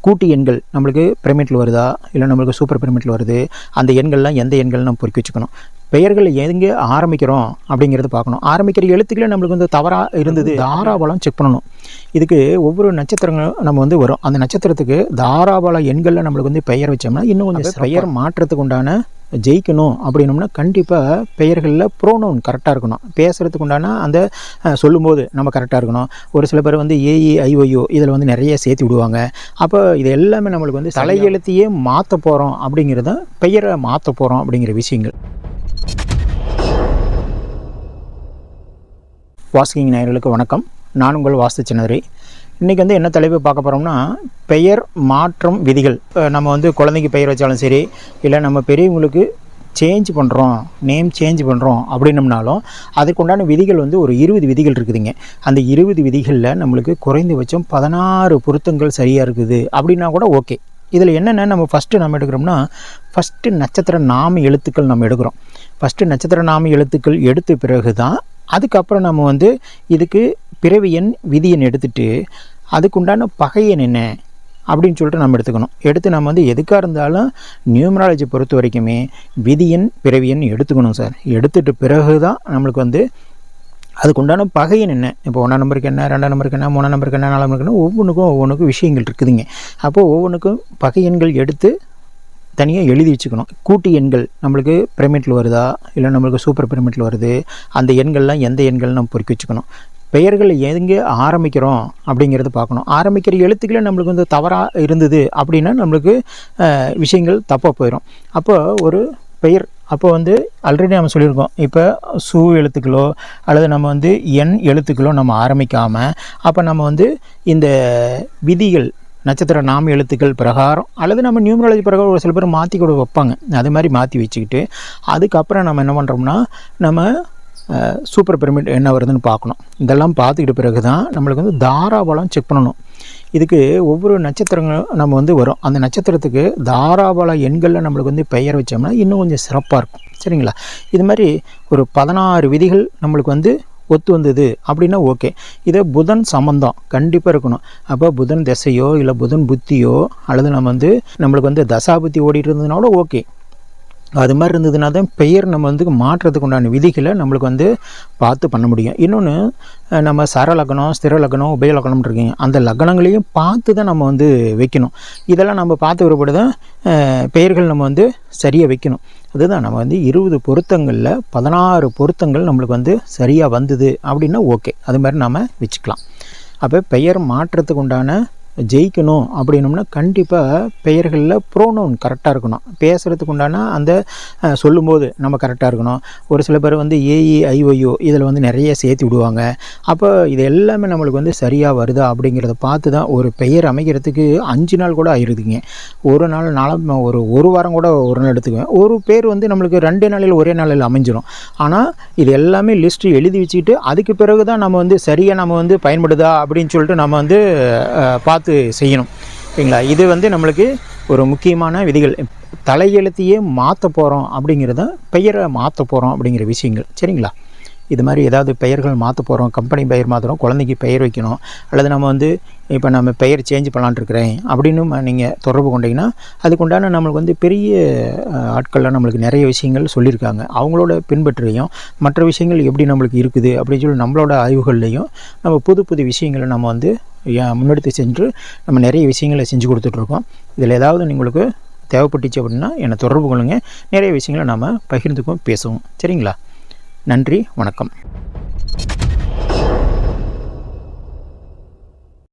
கூட்டு எண்கள் நம்மளுக்கு பிரமிட்டில் வருதா இல்லை நம்மளுக்கு சூப்பர் பிரமிட்டில் வருது, அந்த எண்கள்லாம் எந்த எண்கள் நம்ம பொறுக்கி வச்சுக்கணும். பெயர்கள் எங்கே ஆரம்பிக்கிறோம் அப்படிங்கிறது பார்க்கணும். ஆரம்பிக்கிற எழுத்துக்களே நம்மளுக்கு வந்து தவறாக இருந்தது தாராபலம் செக் பண்ணணும். இதுக்கு ஒவ்வொரு நட்சத்திரங்களும் நம்ம வந்து வரும். அந்த நட்சத்திரத்துக்கு தாராபல எண்களில் நம்மளுக்கு வந்து பெயர் வச்சோம்னா இன்னும் கொஞ்சம் பெயர் மாற்றத்துக்கு உண்டான ஜெயிக்கணும் அப்படின்னோம்னா கண்டிப்பாக பெயர்களில் ப்ரோனவுன் கரெக்டாக இருக்கணும். பேசுகிறதுக்கு உண்டான அந்த சொல்லும்போது நம்ம கரெக்டாக இருக்கணும். ஒரு சில பேர் வந்து ஏஇஐஒயோ இதில் வந்து நிறைய சேர்த்து விடுவாங்க. அப்போ இது எல்லாமே நம்மளுக்கு வந்து தலையெழுத்தையே மாற்ற போகிறோம் அப்படிங்கிறத பெயரை மாற்ற போகிறோம் அப்படிங்கிற விஷயங்கள். வாஸ்கிங் நேயர்களுக்கு வணக்கம். நான் உங்கள் வாஸ்து சின்னதுரை. இன்றைக்கி வந்து என்ன தலைப்பு பார்க்க போகிறோம்னா, பெயர் மாற்றம் விதிகள். நம்ம வந்து குழந்தைக்கு பெயர் வச்சாலும் சரி, இல்லை நம்ம பெரியவங்களுக்கு சேஞ்ச் பண்ணுறோம், நேம் சேஞ்ச் பண்ணுறோம் அப்படின்னம்னாலும் அதுக்குண்டான விதிகள் வந்து ஒரு 20 விதிகள் இருக்குதுங்க. அந்த 20 விதிகளில் நம்மளுக்கு குறைந்தபட்சம் 16 பொருத்தங்கள் சரியாக இருக்குது அப்படின்னா கூட ஓகே. இதில் என்னென்ன நம்ம ஃபஸ்ட்டு நம்ம எடுக்கிறோம்னா, ஃபஸ்ட்டு நட்சத்திர நாம எழுத்துக்கள் நம்ம எடுக்கிறோம். ஃபஸ்ட்டு நட்சத்திர நாம எழுத்துக்கள் எடுத்த பிறகு தான் அதுக்கப்புறம் நம்ம வந்து இதுக்கு பிறவி எண் விதி எண் எடுத்துகிட்டு அதுக்குண்டான பகையன் என்ன அப்படின்னு சொல்லிட்டு நம்ம எடுத்துக்கணும். எடுத்து நம்ம வந்து எதுக்காக இருந்தாலும் நியூமராலஜி பொறுத்த வரைக்குமே விதியன் பிறவியன் எடுத்துக்கணும் சார். எடுத்துகிட்ட பிறகு தான் நம்மளுக்கு வந்து அதுக்குண்டான பகையன் என்ன, இப்போ 1ஆம் நம்பருக்கு என்ன, 2ஆம் நம்பருக்கு என்ன, 3ஆம் நம்பருக்கு என்ன, 4ஆம் நம்பருக்கு என்ன, ஒவ்வொன்றுக்கும் விஷயங்கள் இருக்குதுங்க. அப்போது ஒவ்வொன்றுக்கும் பகையன்கள் எடுத்து தனியாக எழுதி வச்சுக்கணும். கூட்டு எண்கள் நம்மளுக்கு பிரமிட்டில் வருதா இல்லை நம்மளுக்கு சூப்பர் பிரமிட்டில் வருது, அந்த எண்கள்லாம் எந்த எண்கள் நம்ம பொறுக்கி வச்சுக்கணும். பெயர்கள் எங்கே ஆரம்பிக்கிறோம் அப்படிங்கிறது பார்க்கணும். ஆரம்பிக்கிற எழுத்துக்களே நம்மளுக்கு வந்து தவறாக இருந்தது அப்படின்னா நம்மளுக்கு விஷயங்கள் தப்பாக போயிடும். அப்போ ஒரு பெயர் அப்போ வந்து ஆல்ரெடி நம்ம சொல்லியிருக்கோம், இப்போ சு எழுத்துக்களோ அல்லது நம்ம வந்து எண் எழுத்துக்களோ நம்ம ஆரம்பிக்காமல் அப்போ நம்ம வந்து இந்த விதிகள் நட்சத்திர நாம எழுத்துக்கள் பிரகாரம் அல்லது நம்ம நியூமராலஜி பிரகாரம் ஒரு சில பேர் மாற்றி கூட வைப்பாங்க. அது மாதிரி மாற்றி வச்சுக்கிட்டு அதுக்கப்புறம் நம்ம என்ன பண்ணுறோம்னா, நம்ம சூப்பர் பிரமிட் என்ன வருதுன்னு பார்க்கணும். இதெல்லாம் பார்த்துக்கிட்ட பிறகு தான் நம்மளுக்கு வந்து தாராபலம் செக் பண்ணணும். இதுக்கு ஒவ்வொரு நட்சத்திரங்களும் நம்ம வந்து வரும். அந்த நட்சத்திரத்துக்கு தாராபல எண்களில் நம்மளுக்கு வந்து பெயர் வச்சோம்னா இன்னும் கொஞ்சம் சிறப்பாக இருக்கும். சரிங்களா? இது மாதிரி ஒரு 16 விதிகள் நம்மளுக்கு வந்து ஒத்து வந்தது அப்படின்னா ஓகே. இதை புதன் சம்பந்தம் கண்டிப்பாக இருக்கணும். அப்போ புதன் திசையோ இல்லை புதன் புத்தியோ அல்லது நம்ம வந்து நம்மளுக்கு வந்து தசாபுத்தி ஓடிட்டு இருந்ததுனால ஓகே. அது மாதிரி இருந்ததுனா தான் பெயர் நம்ம வந்து மாற்றத்துக்கு உண்டான விதிகளை நம்மளுக்கு வந்து பார்த்து பண்ண முடியும். இன்னொன்று, நம்ம சர லக்னம், ஸ்திர லக்னம், உபய லக்னம் இருக்கீங்க, அந்த லக்னங்களையும் பார்த்து தான் நம்ம வந்து வைக்கணும். இதெல்லாம் நம்ம பார்த்து ஒருபடி தான் பெயர்கள் நம்ம வந்து சரியாக வைக்கணும். அதுதான் நம்ம வந்து 20 பொருத்தங்களில் 16 பொருத்தங்கள் நம்மளுக்கு வந்து சரியாக வந்தது அப்படின்னா ஓகே. அது மாதிரி நாம் வச்சுக்கலாம். அப்போ பெயர் மாற்றத்துக்கு உண்டான ஜெயிக்கணும் அப்படின்னோம்னா கண்டிப்பாக பெயர்களில் ப்ரோனவுன் கரெக்டாக இருக்கணும். பேசுகிறதுக்கு உண்டான அந்த சொல்லும்போது நம்ம கரெக்டாக இருக்கணும். ஒரு சில பேர் வந்து ஏஇஐஒயோ இதில் வந்து நிறைய சேர்த்து விடுவாங்க. அப்போ இது எல்லாமே நம்மளுக்கு வந்து சரியாக வருதா அப்படிங்கிறத பார்த்து தான் ஒரு பெயர் அமைக்கிறதுக்கு 5 நாள் கூட ஆயிடுதுங்க. ஒரு வாரம் கூட ஒரு நாள் எடுத்துக்குவேன். ஒரு பேர் வந்து நம்மளுக்கு 2 நாளில் ஒரே நாளில் அமைஞ்சிடும். ஆனால் இது எல்லாமே லிஸ்ட்டு எழுதி வச்சுக்கிட்டு அதுக்கு பிறகு தான் நம்ம வந்து சரியாக நம்ம வந்து பயன்படுதா அப்படின்னு சொல்லிட்டு நம்ம வந்து பார்த்து செய்யணும். சரிங்களா? இது வந்து நம்மளுக்கு ஒரு முக்கியமான விதிகள். தலையெழுத்தையே மாற்ற போகிறோம் அப்படிங்கிறத பெயரை மாற்ற போகிறோம் அப்படிங்கிற விஷயங்கள். சரிங்களா? இது மாதிரி ஏதாவது பெயர்கள் மாற்ற போகிறோம், கம்பெனி பெயர் மாற்றுறோம், குழந்தைக்கு பெயர் வைக்கணும், அல்லது நம்ம வந்து இப்போ நம்ம பெயர் சேஞ்ச் பண்ணலான்னு இருக்கிறேன் அப்படின்னு நீங்கள் தொடர்பு கொண்டீங்கன்னா அதுக்குண்டான நம்மளுக்கு வந்து பெரிய ஆட்கள்லாம் நம்மளுக்கு நிறைய விஷயங்கள் சொல்லியிருக்காங்க. அவங்களோட பின்பற்றியும் மற்ற விஷயங்கள் எப்படி நம்மளுக்கு இருக்குது அப்படின்னு சொல்லி நம்மளோட ஆய்வுகள்லையும் நம்ம புது விஷயங்களை நம்ம வந்து முன்னெடுத்து சென்று நம்ம நிறைய விஷயங்களை செஞ்சு கொடுத்துட்ருக்கோம். இதில் ஏதாவது உங்களுக்கு தேவைப்பட்டுச்சு அப்படின்னா என்னை தொடர்பு கொள்ளுங்கள். நிறைய விஷயங்களை நாம் பகிர்ந்துக்கும், பேசுவோம். சரிங்களா? நன்றி, வணக்கம்.